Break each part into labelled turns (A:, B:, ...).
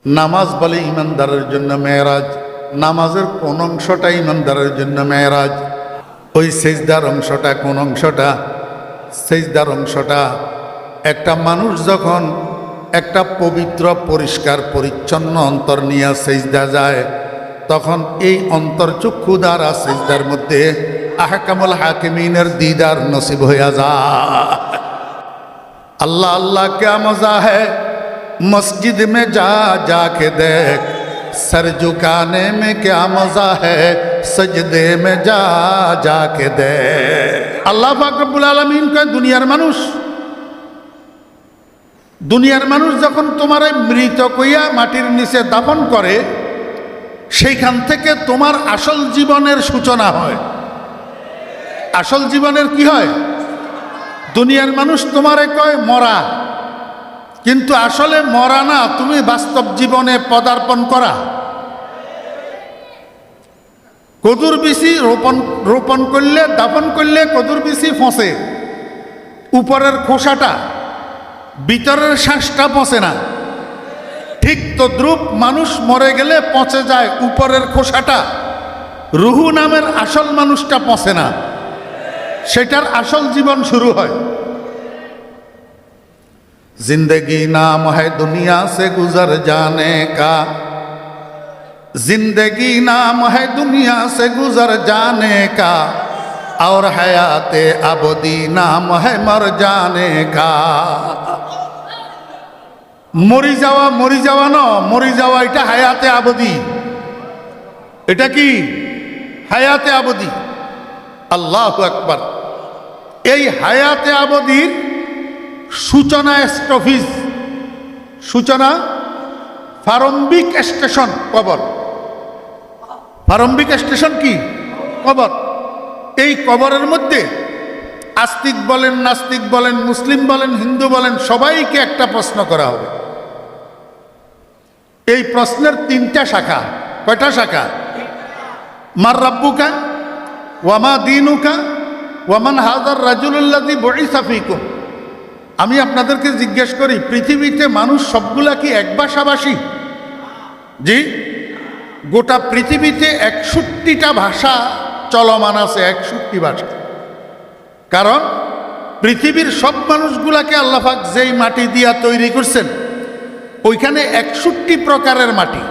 A: নামাজ বলে ইমানদারের জন্য মেরাজ, নামাজের কোন অংশটা ইমানদারের জন্য মেরাজ? ওই সেজদার অংশটা কোন অংশটা? সেজদার অংশটা একটা মানুষ যখন একটা পবিত্র পরিষ্কার পরিচ্ছন্ন অন্তর নিয়ে সেজদা যায়, তখন এই অন্তর্চক্ষু দ্বারা সেজদার মধ্যে আহকামুল হাকিমিনের দিদার নসিব হইয়া যায়। अल्लाह अल्लाह क्या मज़ा है मस्जिद में जा जाके देख, सर झुकाने में क्या मज़ा है सजदे में जा जाके देख। अल्लाह पाक रब्बुल आलमीन कहे দুনিয়ার মানুষ যখন তোমারে মৃত কইয়া মাটির নিচে দাফন করে, সেইখান থেকে তোমার আসল জীবনের সূচনা হয়। আসল জীবনের কি হয়? দুনিয়ার মানুষ তোমারে কয় মরা, কিন্তু আসলে মরা না, তুমি বাস্তব জীবনে পদার্পণ করা। কদুর বিচি রোপণ করলে, দাফন করলে কদুর বিচি ফসে, উপরের খোসাটা, ভিতরের শ্বাসটা পচে না। ঠিক তদ্রূপ মানুষ মরে গেলে পচে যায় উপরের খোসাটা, রুহু নামের আসল মানুষটা পচে না, সেটার আসল জীবন শুরু হয়। जिंदगी नाम है दुनिया से गुजर जाने का, जिंदगी नाम है दुनिया से गुजर जाने का, और हयात अबदी नाम है मर जाने का। মরি যাওয়া ন, মরি যাওয়া এটা হায়াতে আবদি। এটা কি? হায়াতে আবদি। আল্লাহু আকবার। এই হায়াতে আবদির সূচনা স্টফিজ, সূচনা প্রারম্ভিক স্টেশন কবর। প্রারম্ভিক স্টেশন কি? কবর। এই কবরের মধ্যে আস্তিক বলেন, নাস্তিক বলেন, মুসলিম বলেন, হিন্দু বলেন, সবাইকে একটা প্রশ্ন করা হবে। এই প্রশ্নের তিনটা শাখা। কয়টা শাখা? মার রাব্বুকা, ওয়ামা দীনুকা, ওয়ামান হাযার রাজুলুল্লাযী বুইসা ফীকুম। আমি আপনাদেরকে জিজ্ঞেস করি, পৃথিবীতে মানুষ সবগুলা কি এক ভাষাভাষী? জি, গোটা পৃথিবীতে 61টা ভাষা চলমান আছে, 61 ভাষা। কারণ পৃথিবীর সব মানুষগুলাকে আল্লাহ পাক যেই মাটি দিয়া তৈরি করছেন, ওইখানে 61 প্রকারের মাটি।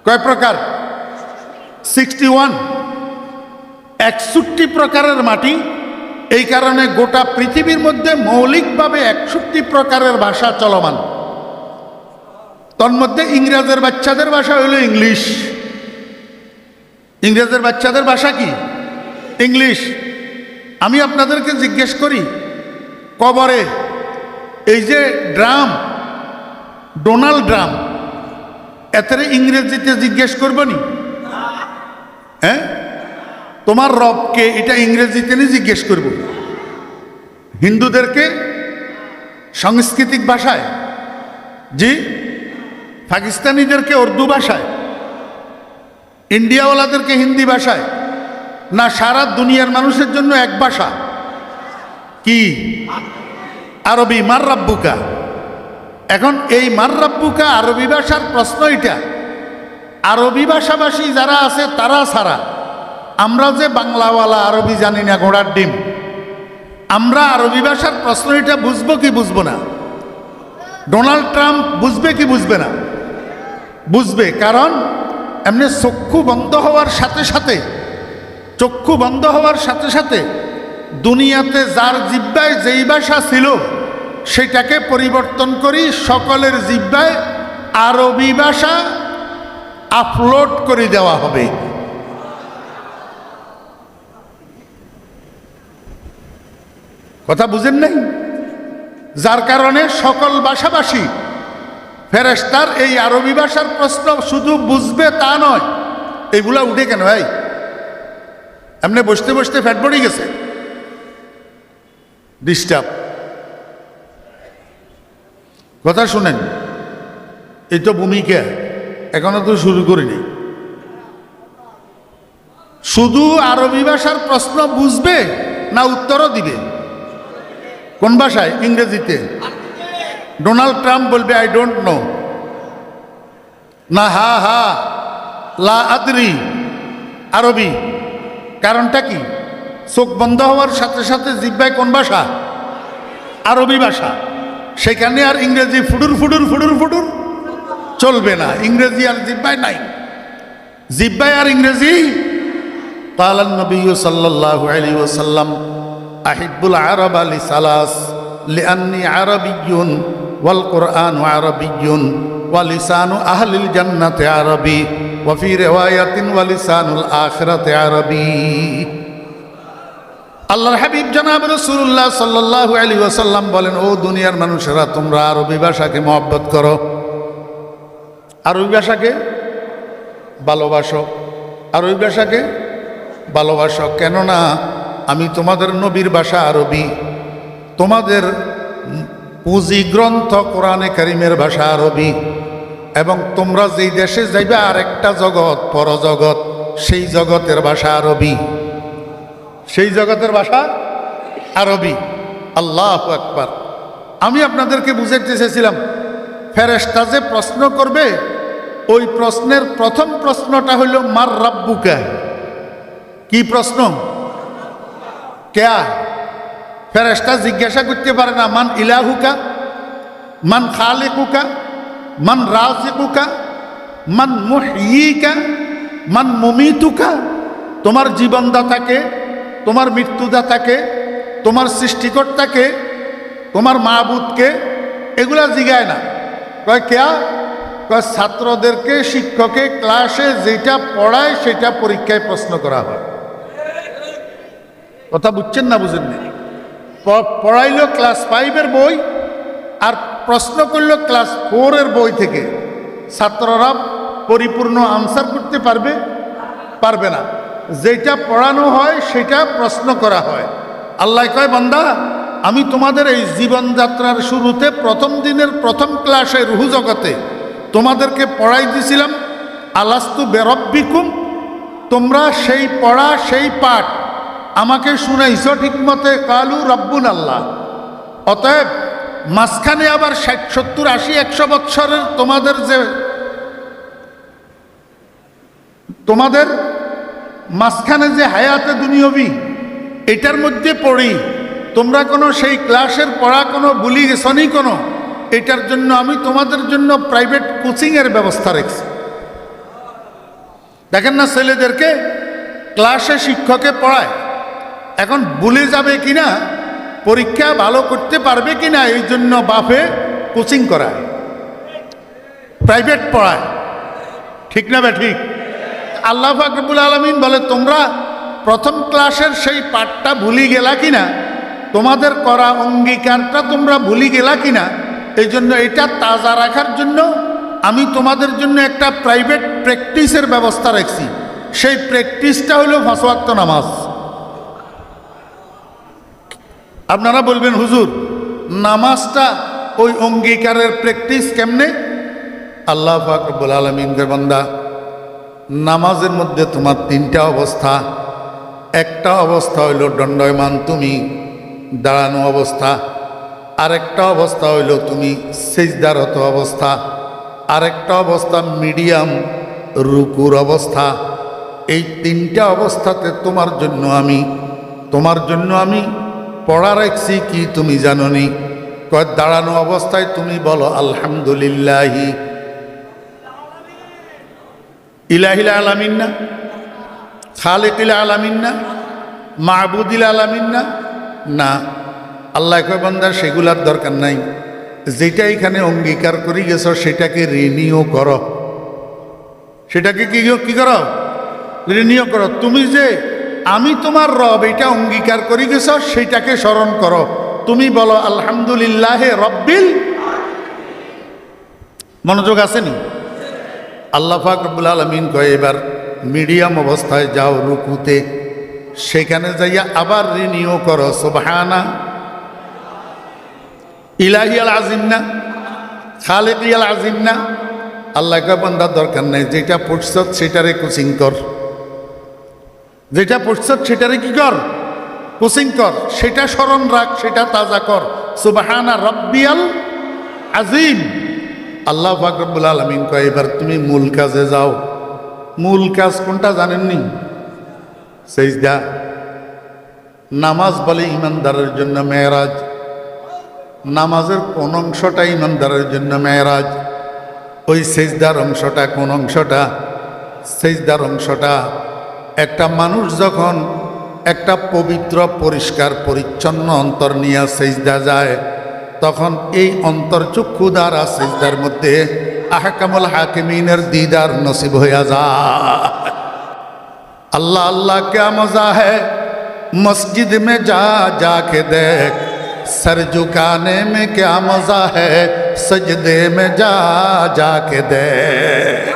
A: কয় প্রকার? 61। 61 প্রকারের মাটি। এই কারণে গোটা পৃথিবীর মধ্যে মৌলিকভাবে 61 প্রকারের ভাষা চলমান। তন্মধ্যে ইংরেজের বাচ্চাদের ভাষা হইল ইংলিশ। ইংরেজের বাচ্চাদের ভাষা কি? ইংলিশ। আমি আপনাদেরকে জিজ্ঞেস করি, কবরে এই যে ড্রাম, ডোনাল্ড ড্রাম, এতে ইংরেজিতে জিজ্ঞেস করবনি? হ্যাঁ, তোমার রবকে এটা ইংরেজিতে নিয়ে জিজ্ঞেস করব। হিন্দুদেরকে সাংস্কৃতিক ভাষায়, জি, পাকিস্তানিদেরকে উর্দু ভাষায়, ইন্ডিয়াওয়ালাদেরকে হিন্দি ভাষায়, না সারা দুনিয়ার মানুষের জন্য এক ভাষা কি? আরবি। মার রাব্বুকা। এখন এই মার রাব্বুকা আরবি ভাষার প্রশ্ন এটা। আরবি ভাষাভাষী যারা আছে তারা ছাড়া আমরা যে বাংলাওয়ালা আরবি জানি না, ঘোড়ার ডিম, আমরা আরবি ভাষার প্রশ্ন এটা বুঝবো কি বুঝবো না? ডোনাল্ড ট্রাম্প বুঝবে কি বুঝবে না? বুঝবে। কারণ এমনি চক্ষু বন্ধ হওয়ার সাথে সাথে দুনিয়াতে যার জিহ্বায় যেই ভাষা ছিল সেটাকে পরিবর্তন করি সকলের জিহ্বায় আরবি ভাষা আপলোড করে দেওয়া হবে। কথা বুঝেন নাই? যার কারণে সকল ভাষাভাষী ফেরেশতার এই আরবি ভাষার প্রশ্ন শুধু বুঝবে তা নয়। এগুলা উঠে কেন ভাই? এমনি বসতে বসতে ফ্যাট বড়ি গেছে, ডিস্টার্ব। কথা শুনেন, এই তো ভূমিকা এখনো তো শুরু করিনি। শুধু আরবি ভাষার প্রশ্ন বুঝবে না উত্তরও দিবে? কোন ভাষায়? ইংরেজিতে। ডোনাল্ড ট্রাম্প বলবে আই ডোন্ট নো, না হা হা লা আদরি আরবি। কারণটা কি? চোখ বন্ধ হওয়ার সাথে সাথে জিহ্বায় কোন ভাষা? আরবি ভাষা। সেখানে আর ইংরেজি ফুডুর ফুডুর ফুডুর ফুডুর চলবে না। ইংরেজি আর জিহ্বায় নাই, জিহ্বায় আর ইংরেজি। قال النبي صلى الله عليه وسلم أحب العرب لثلاث لأني عربي والقرآن عربي ولسان أهل الجنة عربي وفي رواية ولسان الآخرة عربي। আল্লাহর হাবিব জনাব রাসূলুল্লাহ সাল্লাল্লাহু আলাইহি ওয়াসাল্লাম বলেন, ও দুনিয়ার মানুষেরা, তোমরা আরবি ভাষাকে মহব্বত করো, আরবি ভাষাকে ভালোবাসো, আরবি ভাষাকে ভালোবাসো। কেননা আমি তোমাদের নবীর ভাষা আরবি, তোমাদের পুঁজি গ্রন্থ কোরআনে কারিমের ভাষা আরবি, এবং তোমরা যেই দেশে যাইবে আরেকটা জগৎ, পরজগৎ, সেই জগতের ভাষা আরবি, সেই জগতের ভাষা আরবি। আল্লাহু আকবার। আমি আপনাদেরকে বুঝাইতে চেয়েছিলাম, ফেরেশতা যে প্রশ্ন করবে, ওই প্রশ্নের প্রথম প্রশ্নটা হইল মার রাব্বুকা। কি প্রশ্ন? কেয়া? ফেরেশতা জিজ্ঞাসা করতে পারে না মান ইলাহুকা, মান খালিকুকা, মান রাজিকুকা, মান মুহয়িকা, মান মুমিতুকা। তোমার জীবনদাতাকে, তোমার মৃত্যুদাতাকে, তোমার সৃষ্টিকর্তাকে, তোমার মাবুদকে, এগুলা জিগায় না। কয় কেয়া? কয় ছাত্রদেরকে শিক্ষকে ক্লাসে যেটা পড়ায় সেটা পরীক্ষায় প্রশ্ন করা হয়। কথা বুঝছেন না বুঝেননি? পড়াইলো ক্লাস 5-এর বই আর প্রশ্ন করলো ক্লাস 4-এর বই থেকে। ছাত্ররা পরিপূর্ণ আনসার করতে পারবে? পারবে না। যেটা পড়ানো হয় সেটা প্রশ্ন করা হয়। আল্লাহ কয়, বান্দা, আমি তোমাদের এই জীবনযাত্রার শুরুতে প্রথম দিনের প্রথম ক্লাসে রুহু জগতে তোমাদেরকে পড়াই দিছিলাম আলাস্তু বেরব্বিকুম। তোমরা সেই পড়া, সেই পাঠ আমাকে শুনাইছ ঠিক মতে। কালু রব্বুন আল্লাহ। অতএব মাঝখানে আবার 60, 70, 80, 100 বৎসরের তোমাদের মাঝখানে যে হায়াতে দুনিয়বি, এটার মধ্যে পড়ি তোমরা কোনো সেই ক্লাসের পড়া কোনো ভুলি গেছনি কোনো, এটার জন্য আমি তোমাদের জন্য প্রাইভেট কোচিংয়ের ব্যবস্থা রেখেছি। দেখেন না, ছেলেদেরকে ক্লাসে শিক্ষকে পড়ায়, এখন ভুলে যাবে কিনা, পরীক্ষা ভালো করতে পারবে কিনা, এই জন্য বাপে কোচিং করায়, প্রাইভেট পড়ায়। ঠিক না বে ঠিক? আল্লাহ পাক রব্বুল আলামিন বলে, তোমরা প্রথম ক্লাসের সেই পাঠটা ভুলি গেলা কিনা, তোমাদের করা অঙ্গীকারটা তোমরা ভুলি গেলা কিনা, এই জন্য এটা তাজা রাখার জন্য আমি তোমাদের জন্য একটা প্রাইভেট প্র্যাকটিসের ব্যবস্থা রাখছি। সেই প্র্যাকটিসটা হলো 5 ওয়াক্ত নামাজ। আপনারা বলবেন, হুজুর নামাজটা ওই অঙ্গীকারের প্র্যাকটিস কেমনে? আল্লাহ পাক রব্বুল আলামিনের বান্দা, নামাজের মধ্যে তোমার 3টা অবস্থা। একটা অবস্থা হইল দণ্ডায়মান, তুমি দাঁড়ানো অবস্থা। আরেকটা অবস্থা হইল তুমি সিজদারত অবস্থা। আরেকটা অবস্থা মিডিয়াম রুকুর অবস্থা। এই 3টা অবস্থাতে তোমার জন্য আমি পড়া রাখছি কি তুমি জানোনি? কয় দাঁড়ানো অবস্থায় তুমি বলো আলহামদুলিল্লাহি ইলাহিল আলামিন না, খালিকিল আলামিন না, মাবুদিল আলামিন না। না, আল্লাহ কয় বান্দা সেগুলার দরকার নাই। যেটা এখানে অঙ্গীকার করে গেছ সেটাকে রিনিউ করো। সেটাকে কি করো? রিনিউ করো। তুমি যে আমি তোমার রব এটা অঙ্গীকার করে গেছ সেটাকে স্মরণ করো। তুমি বলো আলহামদুলিল্লাহ রব্বিল। মনোযোগ আসেনি? আল্লাহ পাক রব্বুল আলামিন কয়, এবার মিডিয়াম অবস্থায় যাও রুকুতে, সেখানে যাইয়া আবার রিনিউ করো সুবহানা ইলাহিয়াল আজিম না, খালিকিয়াল আজিম না। আল্লাহ কয় বান্দার দরকার নেই, যেটা পড়ছ সেটারে কোচিং কর, যেটা পড়ছ সেটারে কি কর? কোচিং কর। সেটা স্মরণ রাখ, সেটা তাজা কর। সুবহানা রব্বিয়াল আজিম। আল্লাহ পাক রব্বুল আলামিন কয় এবার তুমি মূল কাজে যাও। মূল কাজ কোনটা জানেননি? সেজদা। নামাজ বলে ইমানদারের জন্য মেরাজ। নামাজের কোন অংশটা ইমানদারের জন্য মেরাজ? ওই সেজদার অংশটা। কোন অংশটা? সেজদার অংশটা। একটা মানুষ যখন একটা পবিত্র পরিষ্কার পরিচ্ছন্ন অন্তর নিয়ে সেজদা যায়, তখন এই অন্তর্চক্ষু দ্বারা সেজদার মধ্যে আহকামুল হাকিমিনের দিদার নসিব হইয়া যায়। अल्लाह अल्लाह क्या मज़ा है मस्जिद में जा जाके देख, सर झुकाने में क्या मज़ा है सजदे में जा जाके देख।